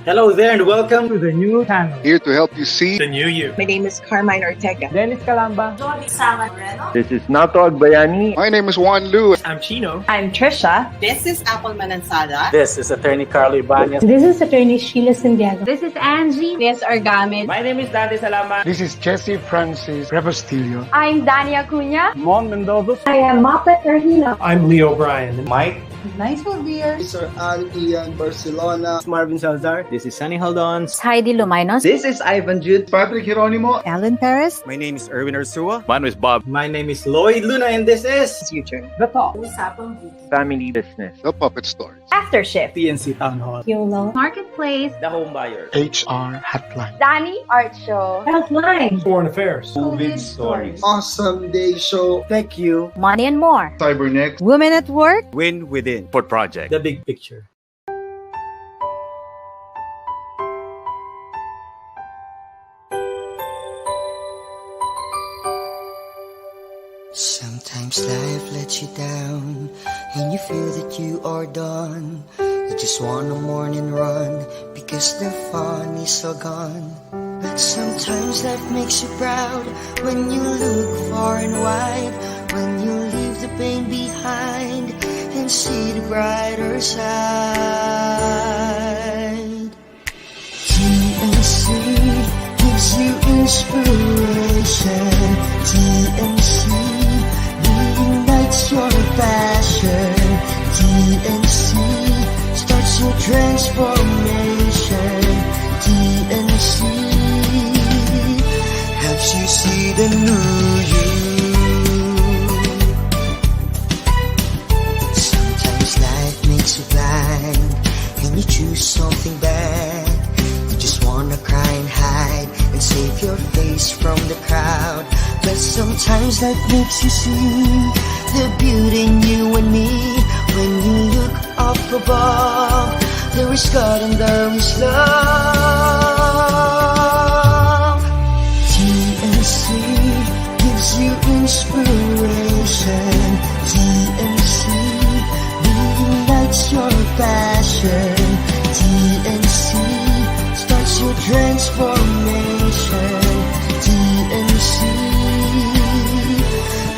Hello there and welcome to the new channel. Here to help you see The new you. My name is Carmine Ortega. Dennis Calamba. This is Nato Agbayani. My name is Juan Lu. I'm Chino. I'm Trisha. This is Apple Manansada. This is Attorney Carlo Ibanez. This is Attorney Sheila Santiago. This is Angie. Yes, Argamin. My name is Dante Salama. This is Jesse Francis Rebostillo. I'm Dania Cunha. Mon Mendoza. I am Mapet Erhina. I'm Leo Bryan. Mike. Nice one, dear. Sir Al Ian Barcelona. Marvin Salazar. This is Sunny Haldons. Heidi Lumainos. This is Ivan Jude. Patrick Geronimo. Alan Perez. My name is Erwin Ursua. My name is Bob. My name is Lloyd Luna and this is Future. The Talk. Family Business. The Puppet Stories. After Shift. PNC Town Hall. YOLO. Marketplace. The Home Buyer. HR Hotline. Danny Art Show. Healthline. Foreign Affairs. COVID Stories. Awesome Day Show. Thank you. Money and more. Cybernext. Women at Work. Win Within. Port Project. The Big Picture. Sometimes life lets you down and you feel that you are done. You just want a morning run because the fun is all gone. Sometimes life makes you proud when you look far and wide, when you leave the pain behind and see the brighter side. TNC gives you inspiration. TNC reignites your passion. TNC starts your transformation. TNC helps you see the new you. Sometimes life makes you blind and you choose something bad. You just wanna cry and hide and save your face from the crowd. But sometimes life makes you see the beauty in you and me. When you look up above, there is God and there is love. TNC gives you inspiration. TNC reignites your passion. TNC starts your transformation. TNC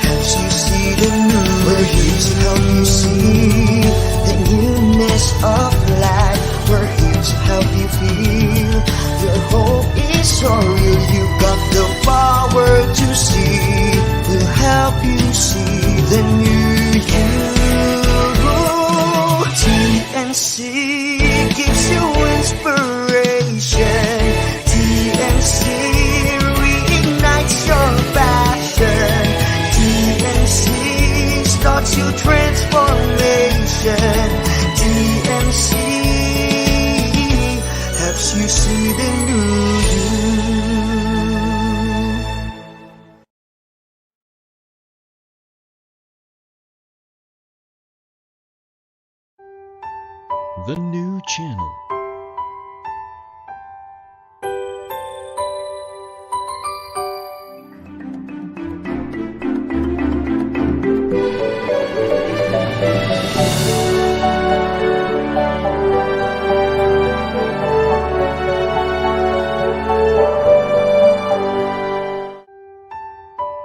helps you see the new. We're here to help you see the newness of life. We're here to help you feel your hope is so real. You got the power to see. We'll help you see the new you. TNC gives you inspiration. TNC reignites your passion. TNC starts your transformation. TNC helps you see the new you. The new channel.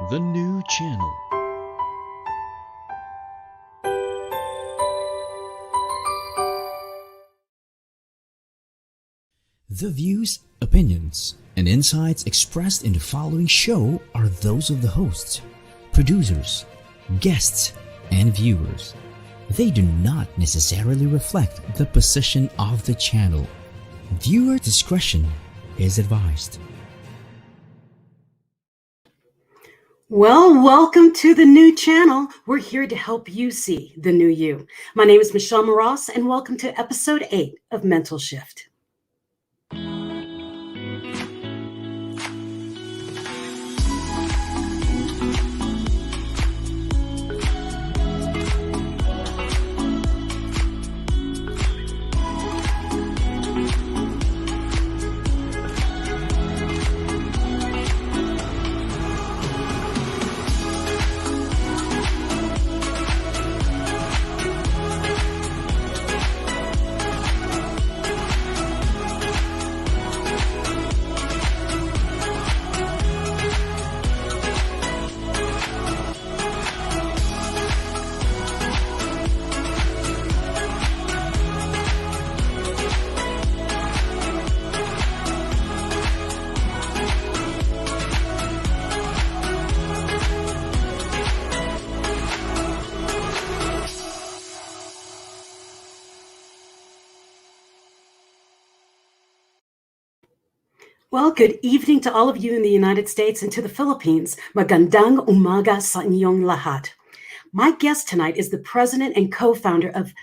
The new channel. The views, opinions, and insights expressed in the following show are those of the hosts, producers, guests, and viewers. They do not necessarily reflect the position of the channel. Viewer discretion is advised. Well, welcome to the new channel. We're here to help you see the new you. My name is Michelle Mras, and welcome to episode 8 of Mental Shift. Well, good evening to all of you in the United States and to the Philippines. Magandang umaga sa inyong lahat. My guest tonight is the president and co-founder of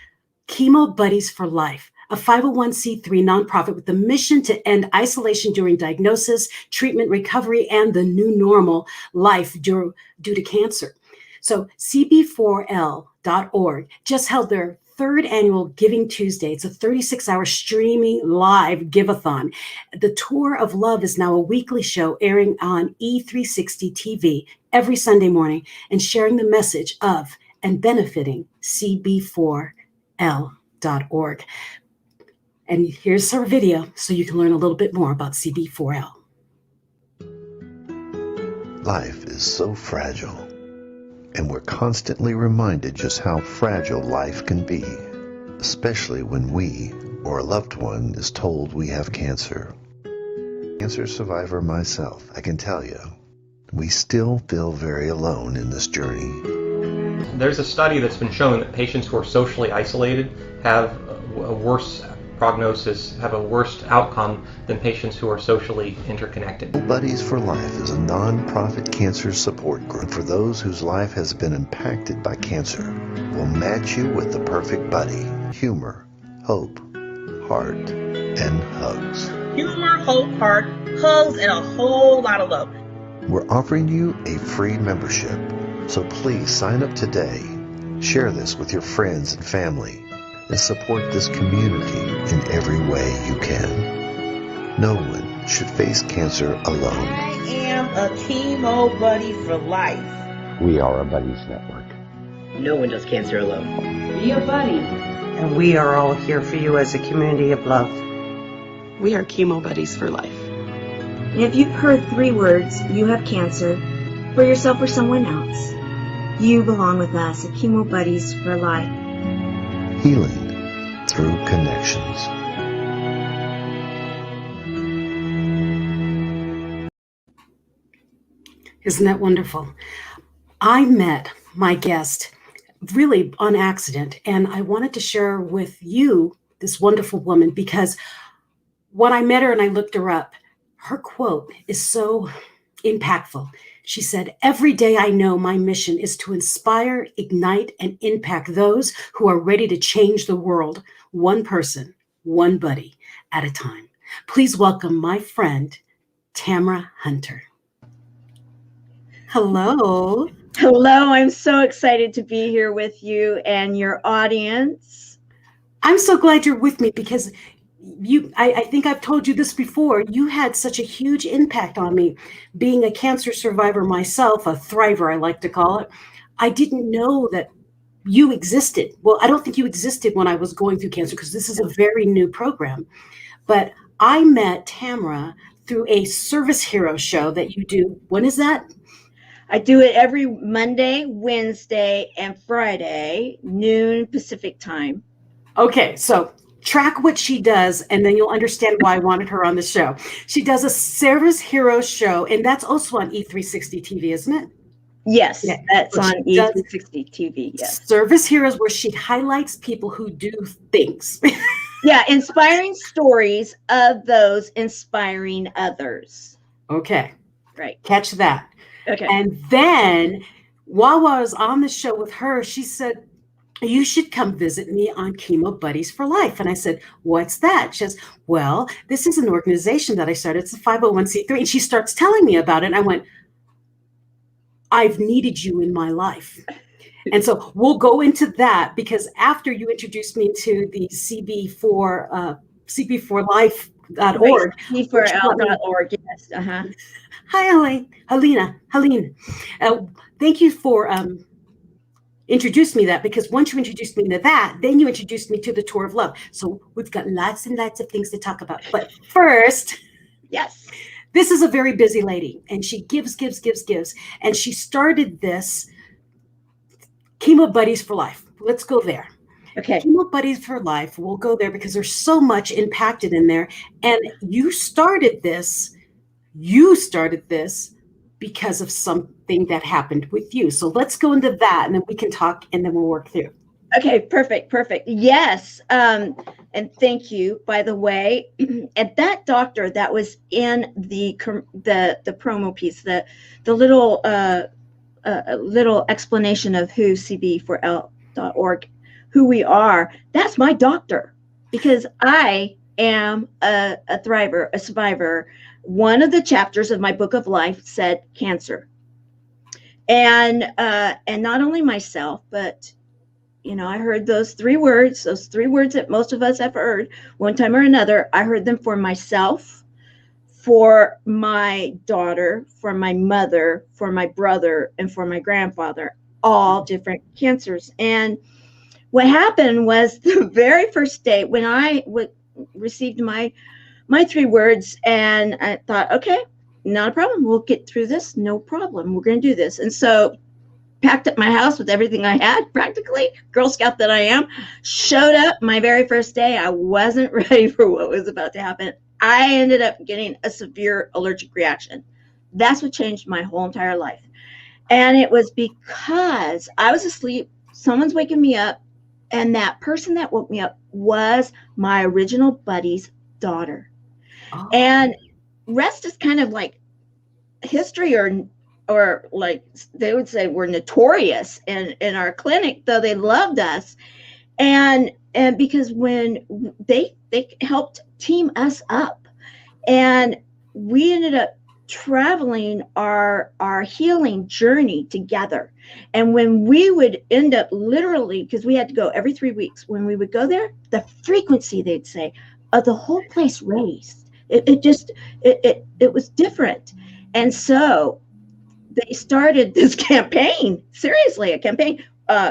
Chemo Buddies for Life, a 501c3 nonprofit with the mission to end isolation during diagnosis, treatment, recovery, and the new normal life due to cancer. So cb4l.org just held their third annual Giving Tuesday. It's a 36-hour streaming live give-a-thon. The Tour of Love is now a weekly show airing on E360 TV every Sunday morning and sharing the message of and benefiting cb4l.org. And here's our video so you can learn a little bit more about CB4L. Life is so fragile, and we're constantly reminded just how fragile life can be, especially when we or a loved one is told we have cancer. Cancer survivor myself, I can tell you, we still feel very alone in this journey. There's a study that's been showing that patients who are socially isolated have a worse prognosis, have a worse outcome than patients who are socially interconnected. Buddies for Life is a non-profit cancer support group for those whose life has been impacted by cancer. We'll match you with the perfect buddy. Humor, hope, heart, and hugs. Humor, hope, heart, hugs, and a whole lot of love. We're offering you a free membership, so please sign up today. Share this with your friends and family, and support this community in every way you can. No one should face cancer alone. I am a Chemo Buddy for Life. We are a Buddies Network. No one does cancer alone. Be a buddy. And we are all here for you as a community of love. We are Chemo Buddies for Life. And if you've heard 3 words, you have cancer, for yourself or someone else, you belong with us at Chemo Buddies for Life. Healing through connections. Isn't that wonderful? I met my guest really on accident, and I wanted to share with you this wonderful woman because when I met her and I looked her up, her quote is so impactful. She said, "Every day I know my mission is to inspire, ignite, and impact those who are ready to change the world, one person, one buddy at a time." Please welcome my friend, Tamara Hunter. Hello. Hello, I'm so excited to be here with you and your audience. I'm so glad you're with me because I think I've told you this before. You had such a huge impact on me. Being a cancer survivor myself, a thriver, I like to call it, I didn't know that you existed. Well, I don't think you existed when I was going through cancer because this is a very new program. But I met Tamara through a Service Hero show that you do. When is that? I do it every Monday, Wednesday, and Friday, noon Pacific time. Okay, so track what she does, and then you'll understand why I wanted her on the show. She does a Service Hero show, and that's also on E360 TV, isn't it? Yes, yeah. That's on E360 TV, yes. Service Heroes, where she highlights people who do things. Yeah, inspiring stories of those inspiring others. Okay. Right. Catch that. Okay. And then while I was on the show with her, she said, "You should come visit me on Chemo Buddies for Life." And I said, "What's that?" She says, "Well, this is an organization that I started. It's a 501c3. And she starts telling me about it. And I went, "I've needed you in my life." And so we'll go into that because after you introduced me to the cb4life.org. cb4l.org, yes. Uh-huh. Hi, Helene. Thank you for introducing me that, because once you introduced me to that, then you introduced me to the Tour of Love. So we've got lots and lots of things to talk about. But first, yes, this is a very busy lady, and she gives. And she started this Chemo Buddies for Life. Let's go there. Okay. Chemo Buddies for Life. We'll go there because there's so much impacted in there. And you started this because of something that happened with you. So let's go into that, and then we can talk, and then we'll work through. Okay, perfect. Yes. And thank you, by the way. And that doctor that was in the promo piece, the little little explanation of who CB4L.org, who we are, that's my doctor, because I am a thriver, a survivor. One of the chapters of my book of life said cancer. And not only myself, but I heard those three words that most of us have heard one time or another. I heard them for myself, for my daughter, for my mother, for my brother, and for my grandfather, all different cancers. And what happened was the very first day when I received my three words, and I thought, okay, not a problem. We'll get through this. No problem. We're going to do this. And so packed up my house with everything I had, practically, Girl Scout that I am, showed up my very first day. I wasn't ready for what was about to happen. I ended up getting a severe allergic reaction. That's what changed my whole entire life. And it was because I was asleep, someone's waking me up, and that person that woke me up was my original buddy's daughter. Oh. And rest is kind of like history, or like they would say we're notorious in our clinic, though they loved us. And because when they helped team us up, and we ended up traveling our healing journey together. And when we would end up literally, because we had to go every 3 weeks, when we would go there, the frequency, they'd say, of the whole place raised. It was different. And so they started this campaign, seriously, a campaign.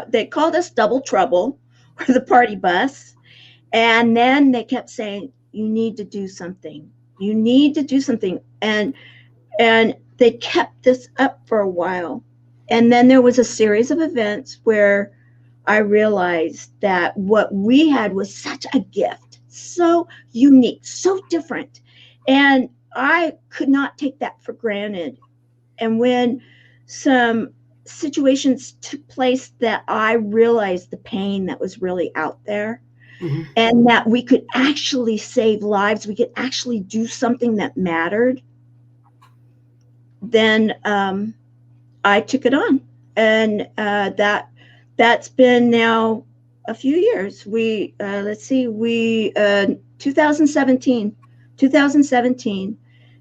They called us Double Trouble, or the party bus. And then they kept saying, you need to do something. You need to do something. And they kept this up for a while. And then there was a series of events where I realized that what we had was such a gift, so unique, so different. And I could not take that for granted. And when some situations took place that I realized the pain that was really out there, mm-hmm. and that we could actually save lives, we could actually do something that mattered, then I took it on. And that's been now a few years. 2017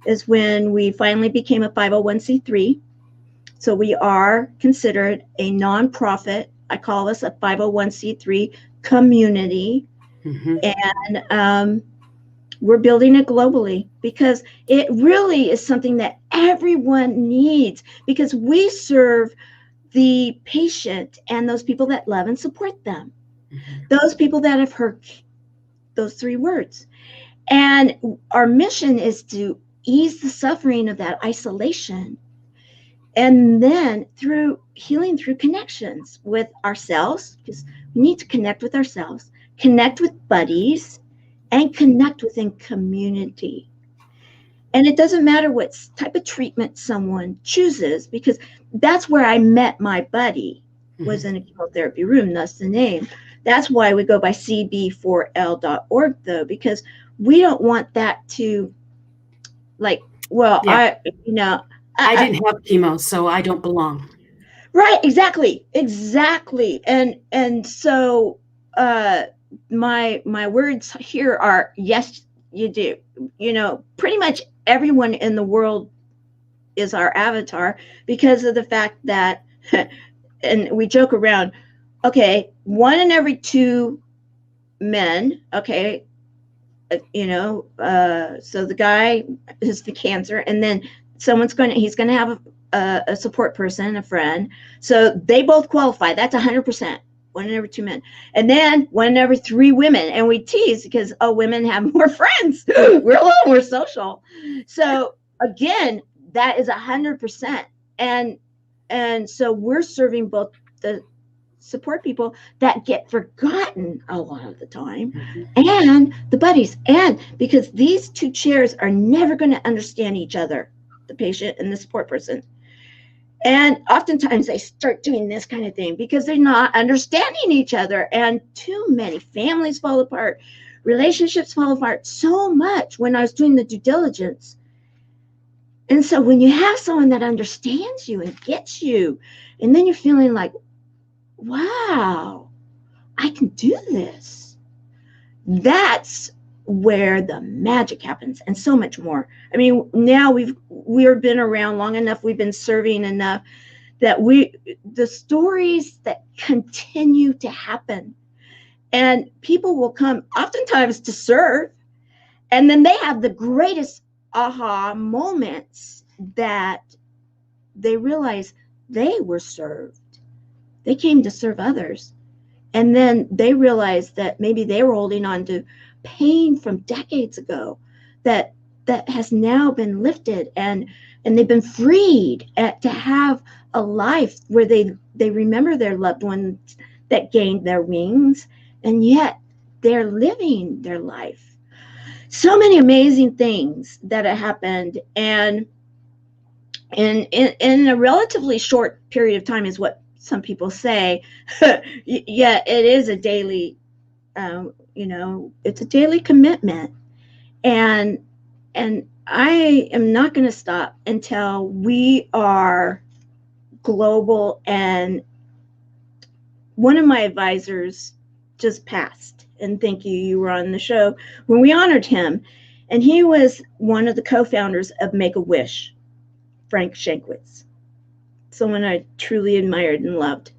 is when we finally became a 501c3. So we are considered a nonprofit. I call us a 501c3 community. Mm-hmm. And we're building it globally because it really is something that everyone needs, because we serve the patient and those people that love and support them. Mm-hmm. Those people that have heard those three words. And our mission is to ease the suffering of that isolation. And then through healing, through connections with ourselves, because we need to connect with ourselves, connect with buddies, and connect within community. And it doesn't matter what type of treatment someone chooses, because that's where I met my buddy, was in a chemotherapy room. That's the name. That's why we go by cb4l.org, though, because we don't want that to, like, well, yeah. I didn't have chemo, so I don't belong. Right, exactly. And so my words here are, yes, you do. Pretty much everyone in the world is our avatar, because of the fact that, and we joke around, okay, 1 in every 2 men, okay, so the guy is the cancer, and then he's going to have a support person, a friend. So they both qualify. That's 100%. 1 in every 2 men. And then 1 in every 3 women. And we tease because, women have more friends. We're a little more social. So again, that is 100%. And so we're serving both the support people that get forgotten a lot of the time, and the buddies. And because these two chairs are never going to understand each other, the patient and the support person. And oftentimes they start doing this kind of thing because they're not understanding each other, and too many families fall apart, relationships fall apart so much when I was doing the due diligence. And so when you have someone that understands you and gets you, and then you're feeling like, wow, I can do this. That's where the magic happens, and so much more. I mean, now we've been around long enough, we've been serving enough that the stories that continue to happen, and people will come oftentimes to serve, and then they have the greatest aha moments that they realize they were served. They came to serve others. And then they realized that maybe they were holding on to pain from decades ago that has now been lifted, and they've been freed to have a life where they remember their loved ones that gained their wings, and yet they're living their life. So many amazing things that have happened, and in a relatively short period of time is what some people say. Yeah, it is a daily, it's a daily commitment, and I am not going to stop until we are global. And one of my advisors just passed, and thank you, you were on the show when we honored him, and he was one of the co-founders of Make-A-Wish, Frank Shankwitz, someone I truly admired and loved.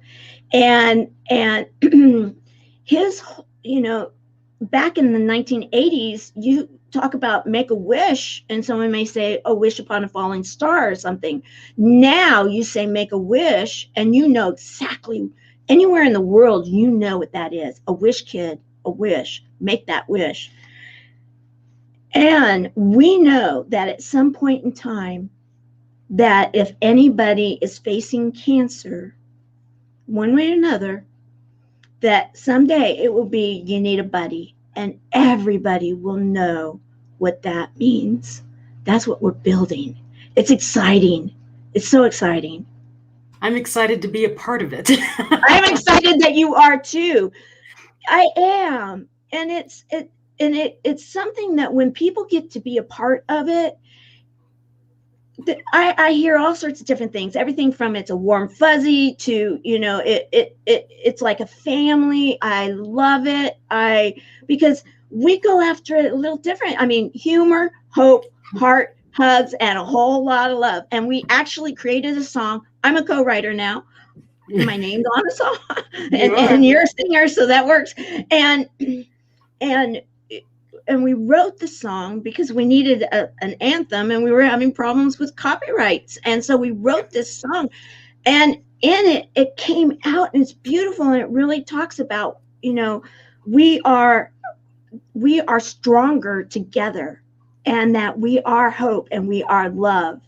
And his, back in the 1980s, you talk about Make-A-Wish, and someone may say a wish upon a falling star or something. Now you say Make-A-Wish, and you know exactly, anywhere in the world, you know what that is. A wish kid, a wish, make that wish. And we know that at some point in time, that if anybody is facing cancer, one way or another, that someday it will be, you need a buddy, and everybody will know what that means. That's what we're building. It's exciting. It's so exciting. I'm excited to be a part of it. I'm excited that you are too. I am. And it's something that when people get to be a part of it, I hear all sorts of different things. Everything from it's a warm fuzzy to, it's like a family. I love it. Because we go after it a little different. I mean, humor, hope, heart, hugs, and a whole lot of love. And we actually created a song. I'm a co-writer now. My name's on the song, and you're a singer, so that works. And we wrote the song because we needed an anthem, and we were having problems with copyrights. And so we wrote this song, and in it came out, and it's beautiful, and it really talks about, we are stronger together, and that we are hope, and we are love,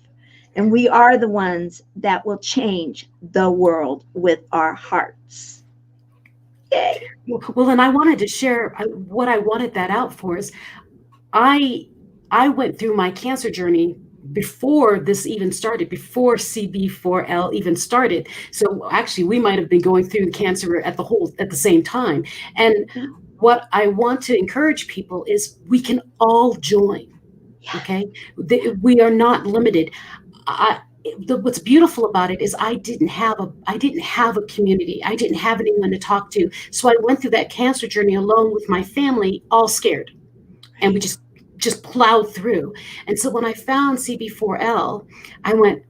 and we are the ones that will change the world with our hearts. Yay. Well, and I wanted to share what I wanted that out for is I went through my cancer journey before this even started, before CB4L even started. So actually we might have been going through the cancer at the same time. And what I want to encourage people is we can all join. Okay. We are not limited. What's beautiful about it is I didn't have a community. I didn't have anyone to talk to. So I went through that cancer journey alone with my family, all scared. And we just plowed through. And so when I found CB4L, I went,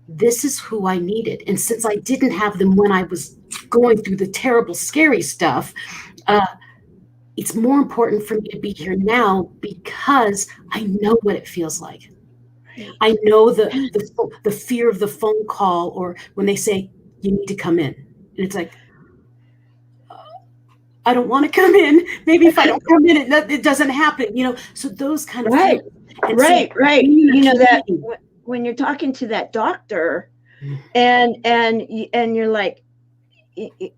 this is who I needed. And since I didn't have them when I was going through the terrible, scary stuff, it's more important for me to be here now because I know what it feels like. I know the fear of the phone call, or when they say you need to come in, and it's like, I don't want to come in. Maybe if I don't come in, it doesn't happen. So those kind of right, things. Right. That when you're talking to that doctor, and you're like,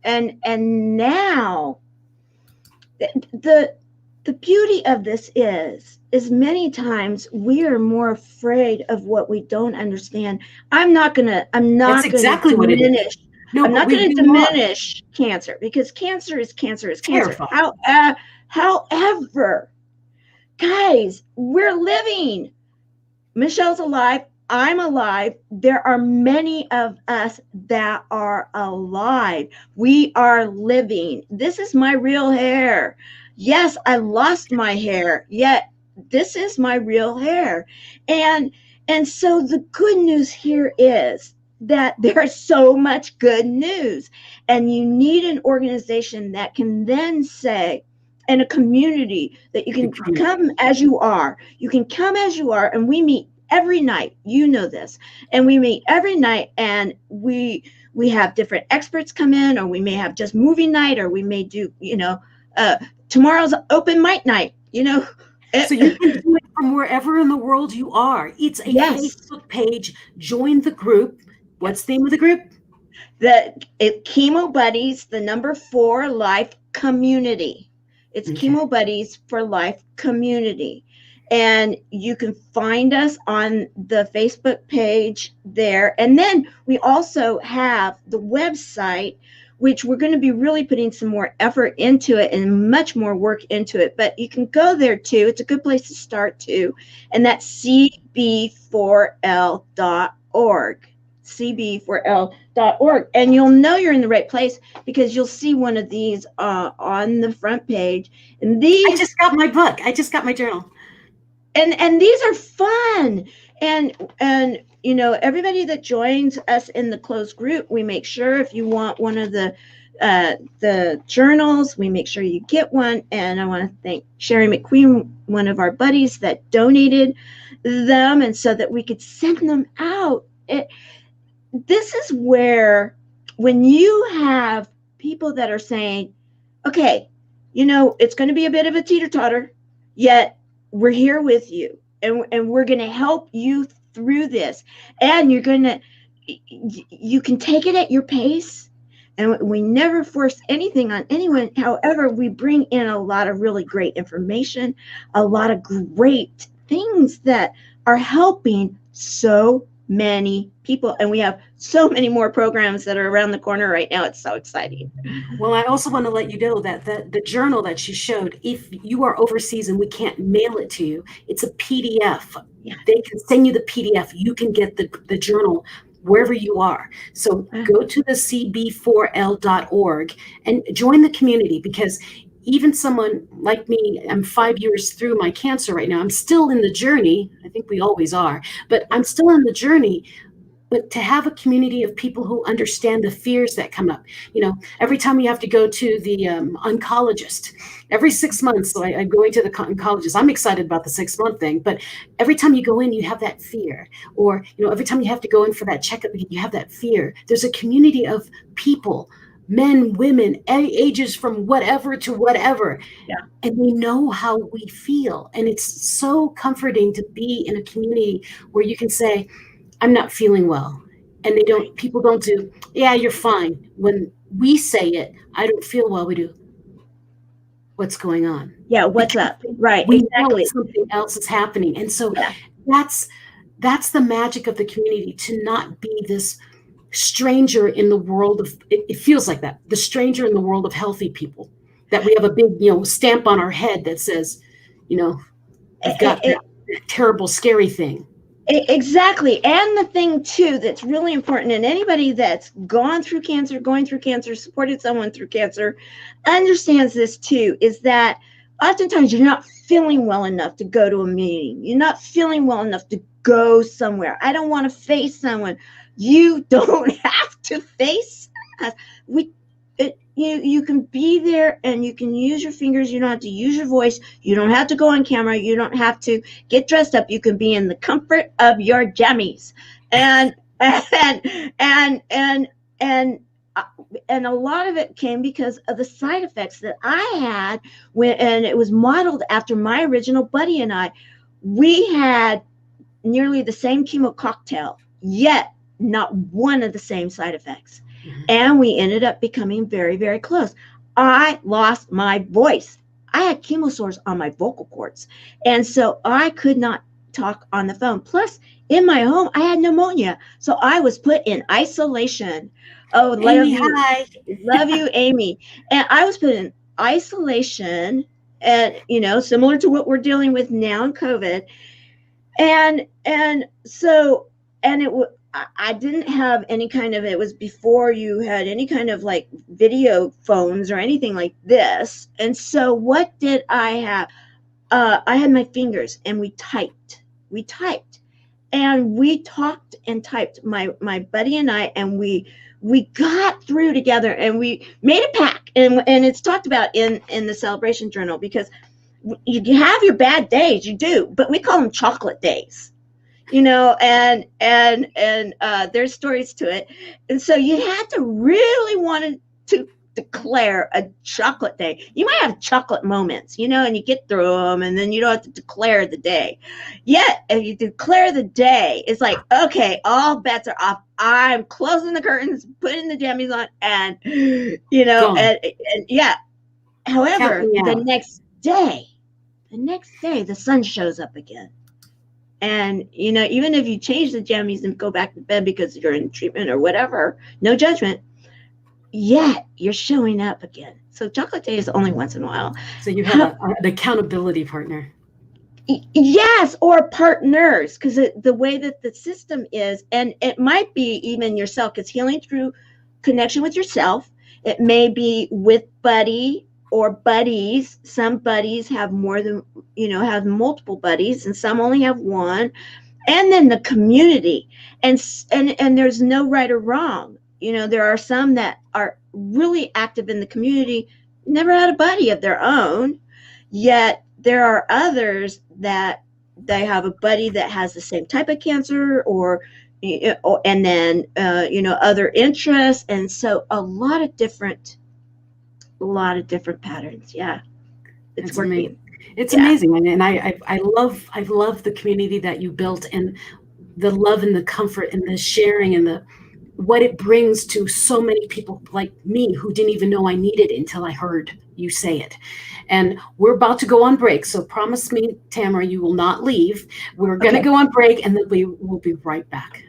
and now the beauty of this is many times we are more afraid of what we don't understand. I'm not gonna diminish No, I'm not but going we to do not. diminish cancer because cancer is cancer is cancer. Terrifying. However, guys, we're living. Michelle's alive. I'm alive. There are many of us that are alive. We are living. This is my real hair. Yes, I lost my hair, yet this is my real hair. And so the good news here is that there's so much good news, and you need an organization that can then say, and a community that you can come as you are. You can come as you are, and we meet every night. You know this, and we meet every night, and we have different experts come in, or we may have just movie night, or we may do, tomorrow's open mic night. So you can do it from wherever in the world you are. It's a Facebook page. Join the group. What's the name of the group? Chemo Buddies, the number 4 Life Community. It's Chemo Buddies for Life Community. And you can find us on the Facebook page there. And then we also have the website, which we're going to be really putting some more effort into it and much more work into it. But you can go there too. It's a good place to start too. And that's cb4l.org. cb4l.org. And you'll know you're in the right place because you'll see one of these on the front page. And these, I just got my book. I just got my journal. And these are fun. And everybody that joins us in the closed group, we make sure if you want one of the journals, we make sure you get one. And I want to thank Sherry McQueen, one of our buddies that donated them, and so that we could send them out. This is where, when you have people that are saying, okay, it's going to be a bit of a teeter-totter, yet we're here with you, and we're going to help you through this, and you can take it at your pace, and we never force anything on anyone. However, we bring in a lot of really great information, a lot of great things that are helping so many people, and we have so many more programs that are around the corner right now. It's so exciting. Well, I also want to let you know that the journal that she showed, if you are overseas and we can't mail it to you, it's a PDF. Yeah. They can send you the PDF. You can get the journal wherever you are. So go to the cb4l.org and join the community, because even someone like me, I'm 5 years through my cancer right now. I'm still in the journey. I think we always are, but I'm still in the journey. But to have a community of people who understand the fears that come up, every time you have to go to the oncologist, every 6 months, so I'm going to the oncologist. I'm excited about the 6-month thing, but every time you go in, you have that fear. Or, every time you have to go in for that checkup, you have that fear. There's a community of people, men, women, ages from whatever to whatever. Yeah. And we know how we feel. And it's so comforting to be in a community where you can say, I'm not feeling well. And people don't do, yeah, you're fine. When we say it, I don't feel well, we do, what's going on? Yeah, what's up? Right, we exactly. know something else is happening. And so that's the magic of the community, to not be this stranger in the world of, it feels like that, the stranger in the world of healthy people, that we have a big, stamp on our head that says, I've got that terrible, scary thing. Exactly. And the thing too that's really important, and anybody that's going through cancer, supported someone through cancer, understands this too, is that oftentimes you're not feeling well enough to go to a meeting. You're not feeling well enough to go somewhere. I don't want to face someone. You don't have to face us. You can be there, and you can use your fingers. You don't have to use your voice. You don't have to go on camera. You don't have to get dressed up. You can be in the comfort of your jammies. And a lot of it came because of the side effects that I had and it was modeled after my original buddy and I. We had nearly the same chemo cocktail, yet not one of the same side effects. Mm-hmm. And we ended up becoming very, very close. I lost my voice. I had chemo sores on my vocal cords. And so I could not talk on the phone. Plus, in my home, I had pneumonia. So I was put in isolation. Oh, Amy, hi. Love you, Amy. And I was put in isolation, and similar to what we're dealing with now in COVID. And I didn't have any kind of, it was before you had any kind of like video phones or anything like this. And so what did I have? I had my fingers, and we typed, and we talked and typed, my buddy and I, and we got through together, and we made a pact, and it's talked about in the Celebration Journal, because you have your bad days, you do, but we call them chocolate days, and there's stories to it. And so you had to really want to declare a chocolate day. You might have chocolate moments, and you get through them, and then you don't have to declare the day. Yet, if you declare the day, it's like, okay, all bets are off. I'm closing the curtains, putting the jammies on, and and yeah. However, the next day, the sun shows up again. And, even if you change the jammies and go back to bed because you're in treatment or whatever, no judgment, yet you're showing up again. So chocolate day is only once in a while. So you have an accountability partner. Yes, or partners, because the way that the system is, and it might be even yourself, because healing through connection with yourself, it may be with buddy or buddies. Some buddies have more than, have multiple buddies, and some only have one. And then the community, and there's no right or wrong. There are some that are really active in the community, never had a buddy of their own, yet there are others that they have a buddy that has the same type of cancer, and then other interests, and so a lot of different patterns. Yeah, it's working. Amazing. It's amazing, and I love the community that you built, and the love and the comfort and the sharing and what it brings to so many people like me who didn't even know I needed it until I heard you say it. And we're about to go on break. So promise me, Tamara, you will not leave. We're going to go on break, and then we will be right back.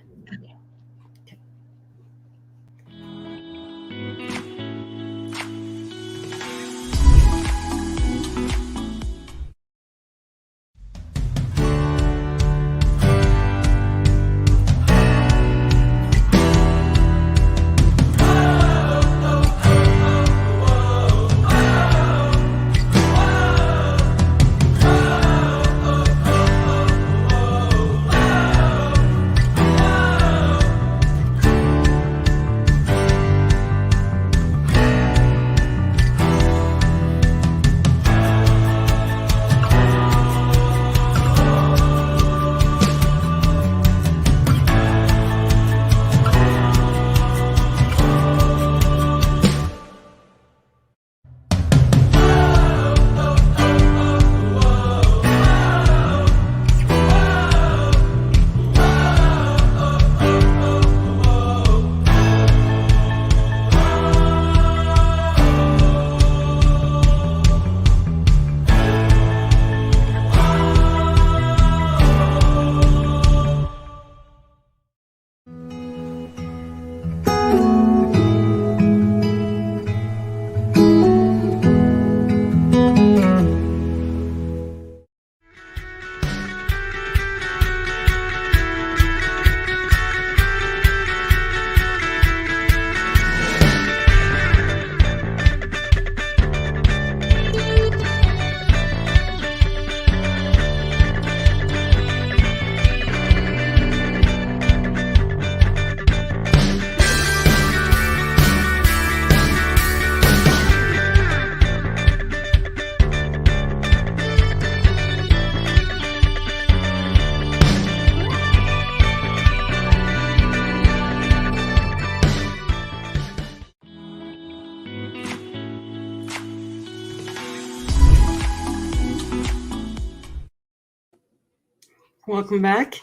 Welcome back.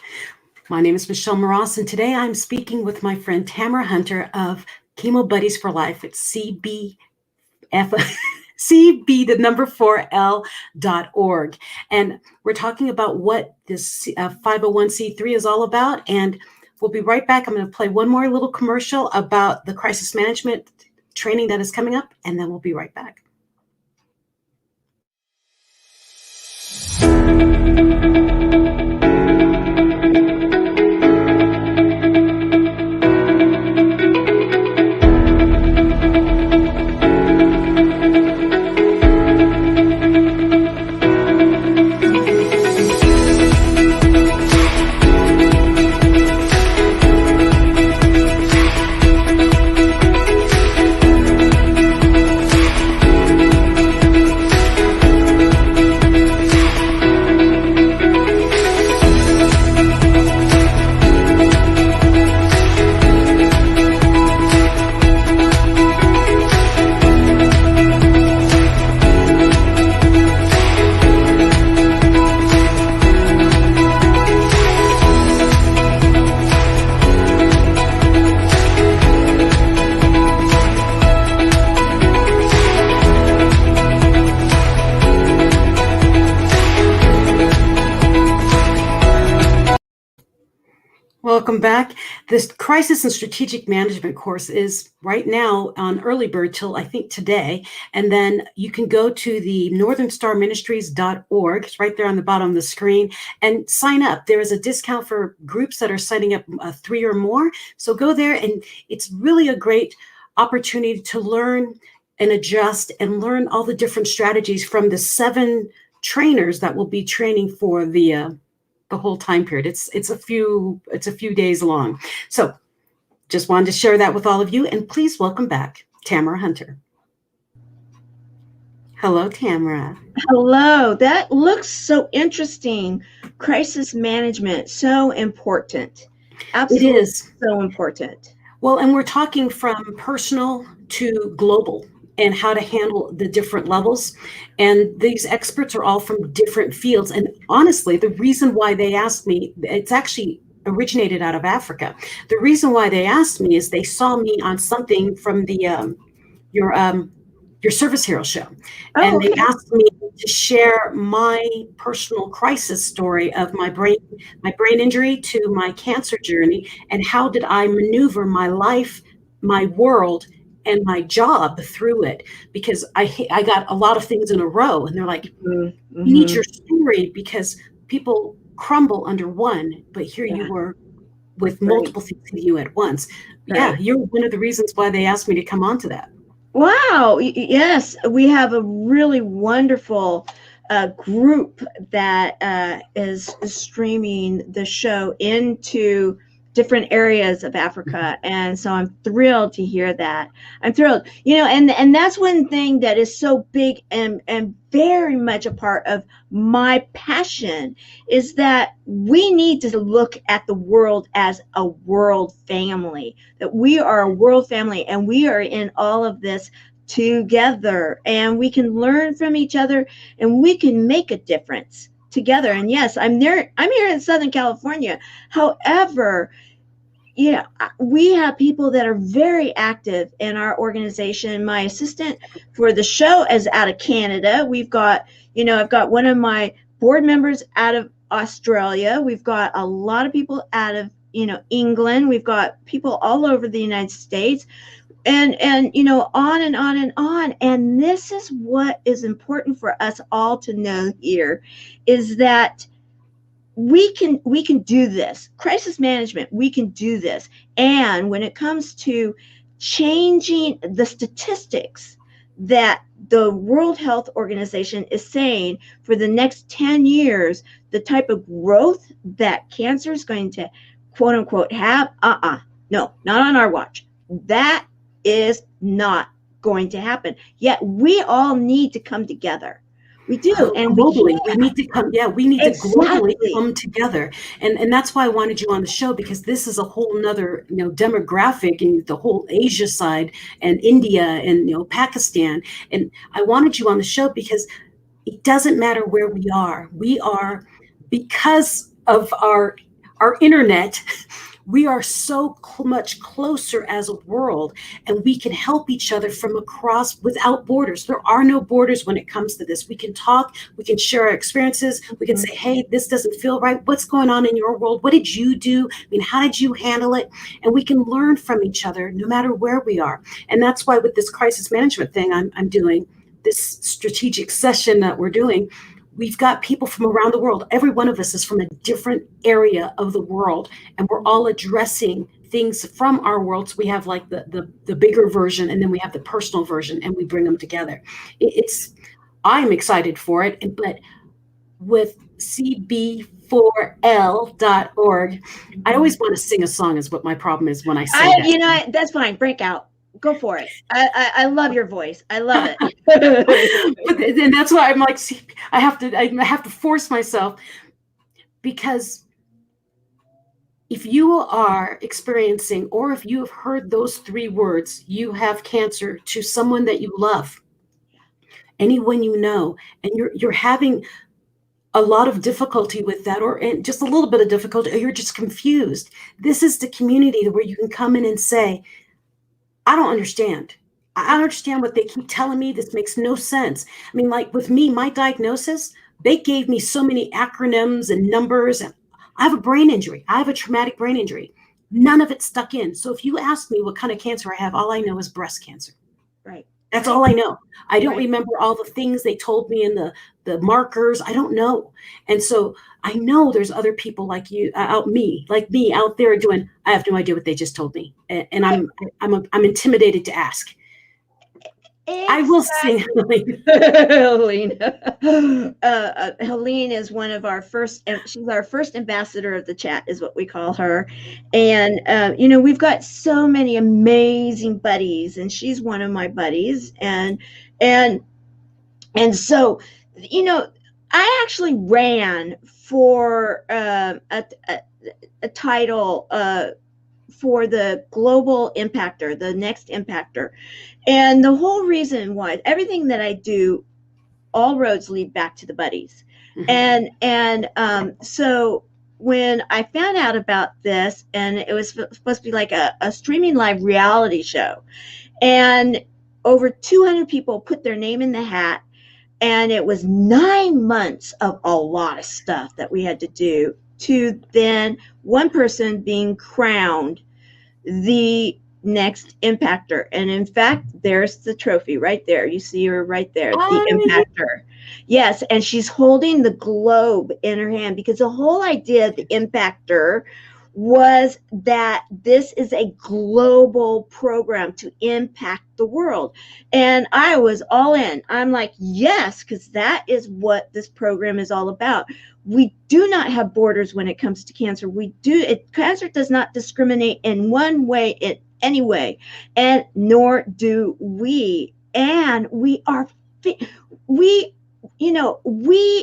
My name is Michelle Mras, and today I'm speaking with my friend Tamara Hunter of Chemo Buddies for Life. It's CBF. cb4l.org. And we're talking about what this 501c3 is all about. And we'll be right back. I'm going to play one more little commercial about the crisis management training that is coming up, and then we'll be right back. Welcome back. This Crisis and Strategic Management course is right now on early bird till I think today. And then you can go to the northernstarministries.org. It's right there on the bottom of the screen and sign up. There is a discount for groups that are signing up 3 or more. So go there, and it's really a great opportunity to learn and adjust and learn all the different strategies from the 7 trainers that will be training for the whole time period. It's a few days long. So just wanted to share that with all of you, and please welcome back Tamara Hunter. Hello, Tamara. Hello. That looks so interesting. Crisis management, so important. Absolutely, it is so important. Well, and we're talking from personal to global, and how to handle the different levels. And these experts are all from different fields. And honestly, the reason why they asked me, it's actually originated out of Africa. The reason why they asked me is they saw me on something from the your Service Hero show. And they asked me to share my personal crisis story of my brain injury to my cancer journey, and how did I maneuver my life, my world, and my job through it, because I got a lot of things in a row, and they're like, we need your story because people crumble under one, but here you were with multiple things to you at once. Yeah, you're one of the reasons why they asked me to come on to that. Wow. Yes, we have a really wonderful group that is streaming the show into different areas of Africa. And so I'm thrilled to hear that. I'm thrilled, and that's one thing that is so big and very much a part of my passion, is that we need to look at the world as a world family, that we are a world family, and we are in all of this together, and we can learn from each other, and we can make a difference together. And yes, I'm here in Southern California. However, we have people that are very active in our organization. My assistant for the show is out of Canada. We've got, I've got one of my board members out of Australia. We've got a lot of people out of, England. We've got people all over the United States, and on and on and on. And this is what is important for us all to know here, is that we can do this. Crisis management, we can do this. And when it comes to changing the statistics that the World Health Organization is saying for the next 10 years, the type of growth that cancer is going to, quote unquote, have, no, not on our watch. That is not going to happen. Yet we all need to come together. We do, and globally, we need to come. Yeah, we need to globally come together, and that's why I wanted you on the show, because this is a whole nother demographic, and the whole Asia side, and India, and Pakistan, and I wanted you on the show because it doesn't matter where we are. We are, because of our internet, We are so much closer as a world, and we can help each other from across without borders. There are no borders when it comes to this. We can talk, we can share our experiences, we can say, hey, this doesn't feel right. What's going on in your world? What did you do? I mean, how did you handle it? And we can learn from each other no matter where we are. And that's why with this crisis management thing I'm doing, this strategic session that we're doing, we've got people from around the world. Every one of us is from a different area of the world, and we're all addressing things from our world. So we have like the bigger version, and then we have the personal version, and we bring them together. I'm excited for it, but with cb4l.org, I always want to sing a song is what my problem is when I say that. You know, that's fine. Break out. Go for it. I love your voice. I love it. But then that's why I'm like, see, I have to force myself, because if you are experiencing, or if you have heard those 3 words, you have cancer, to someone that you love, anyone you know, and you're having a lot of difficulty with that, and just a little bit of difficulty, or you're just confused, this is the community where you can come in and say, I don't understand. I don't understand what they keep telling me. This makes no sense. I mean, like with me, my diagnosis, they gave me so many acronyms and numbers. And I have a brain injury. I have a traumatic brain injury. None of it stuck in. So if you ask me what kind of cancer I have, all I know is breast cancer. Right. That's all I know. I don't remember all the things they told me and the markers. I don't know. And so I know there's other people like you, like me out there doing, I have no idea what they just told me. And I'm intimidated to ask. Exactly. I will sing, Helene. Helene is one of our first, she's our first ambassador of the chat, is what we call her. And, you know, we've got so many amazing buddies, and she's one of my buddies. And so, you know, I actually ran for a title for the Global Impactor, the Next Impactor. And the whole reason was everything that I do, all roads lead back to the buddies. Mm-hmm. So when I found out about this, and it was supposed to be like a streaming live reality show, and over 200 people put their name in the hat, and it was 9 months of a lot of stuff that we had to do, to then one person being crowned the next impactor. And in fact, there's the trophy right there. You see her right there, the impactor. Yes, and she's holding the globe in her hand, because the whole idea of the impactor was that this is a global program to impact the world. And I was all in. I'm like, yes, because that is what this program is all about. We do not have borders when it comes to cancer. Cancer does not discriminate in one way, in any way, and nor do we. And we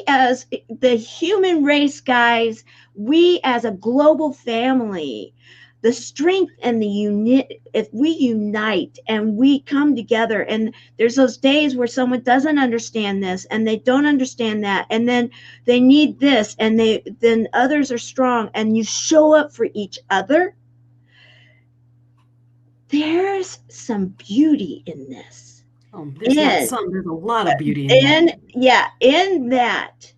as the human race, guys, we as a global family, the strength and the unit, if we unite and we come together, and there's those days where someone doesn't understand this and they don't understand that, and then they need this, and then others are strong, and you show up for each other, there's some beauty in this. Oh, there's a lot of beauty in that. Yeah, in that,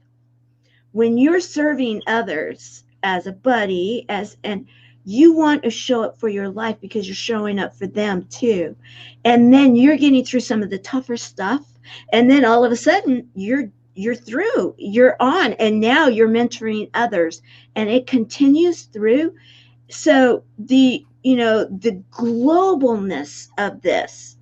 when you're serving others as a buddy, and you want to show up for your life because you're showing up for them too. And then you're getting through some of the tougher stuff, and then all of a sudden you're through, you're on, and now you're mentoring others, and it continues through. So the globalness of this,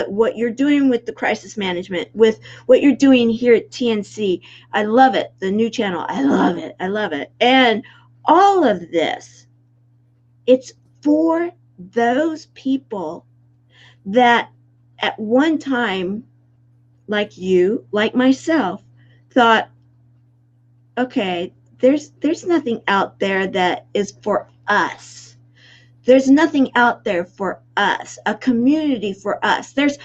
what you're doing with the crisis management, with what you're doing here at TNC, I love it. The new channel, I love it. And all of this, it's for those people that at one time, like you, like myself, thought, okay, there's nothing out there that is for us. There's nothing out there for us, a community for us. There's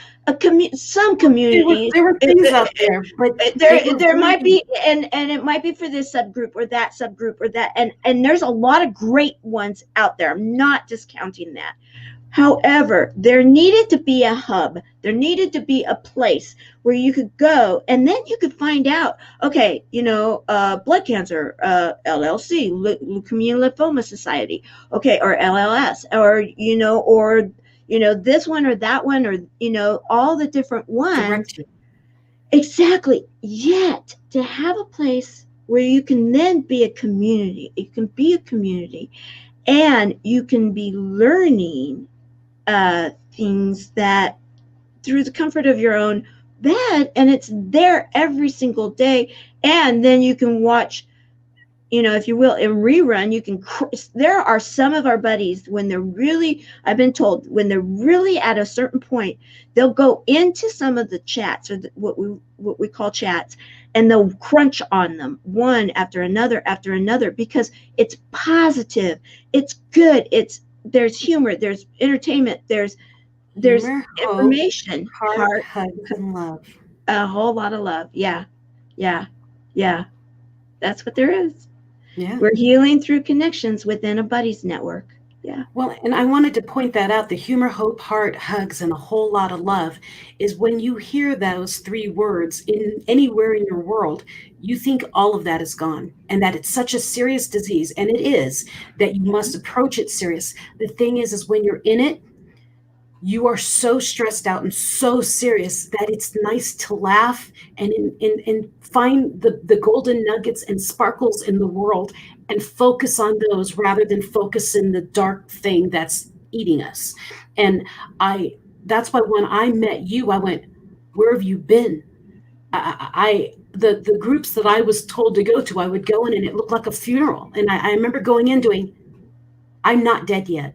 some communities. There were things out there, but there might be, and it might be for this subgroup or that subgroup or that, and there's a lot of great ones out there. I'm not discounting that. However, there needed to be a hub. There needed to be a place where you could go, and then you could find out, okay, blood cancer, LLC, Leukemia and Lymphoma Society, okay, or LLS, or this one or that one, or all the different ones. Exactly. Yet to have a place where you can then be a community, it can be a community, and you can be learning things that through the comfort of your own bed, and it's there every single day. And then you can watch, if you will, in rerun, you can, there are some of our buddies, when they're really, I've been told, when they're really at a certain point, they'll go into some of the chats, or what we call chats, and they'll crunch on them one after another, because it's positive, it's good, there's humor, there's entertainment, there's information, heart, hugs, and love. A whole lot of love. Yeah. That's what there is. Yeah. We're healing through connections within a buddies network. Yeah. Well, and I wanted to point that out. The humor, hope, heart, hugs, and a whole lot of love is when you hear those 3 words in anywhere in your world, you think all of that is gone, and that it's such a serious disease. And it is, that you must approach it serious. The thing is when you're in it, you are so stressed out and so serious that it's nice to laugh and find the golden nuggets and sparkles in the world and focus on those rather than focus in the dark thing that's eating us. And that's why when I met you, I went, where have you been? The groups that I was told to go to, I would go in and it looked like a funeral. And I remember going in doing, I'm not dead yet.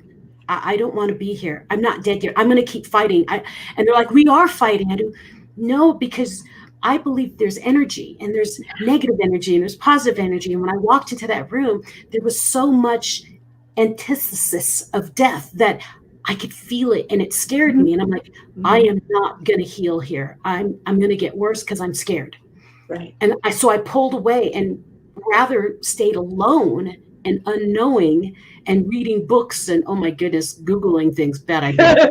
I don't want to be here. I'm not dead yet. I'm going to keep fighting. And they're like, we are fighting. I do. No, because I believe there's energy, and there's negative energy, and there's positive energy. And when I walked into that room, there was so much antithesis of death that I could feel it, and it scared me. And I'm like, I am not going to heal here. I'm going to get worse because I'm scared. Right. And so I pulled away and rather stayed alone and unknowing and reading books and, oh my goodness, Googling things, bad idea.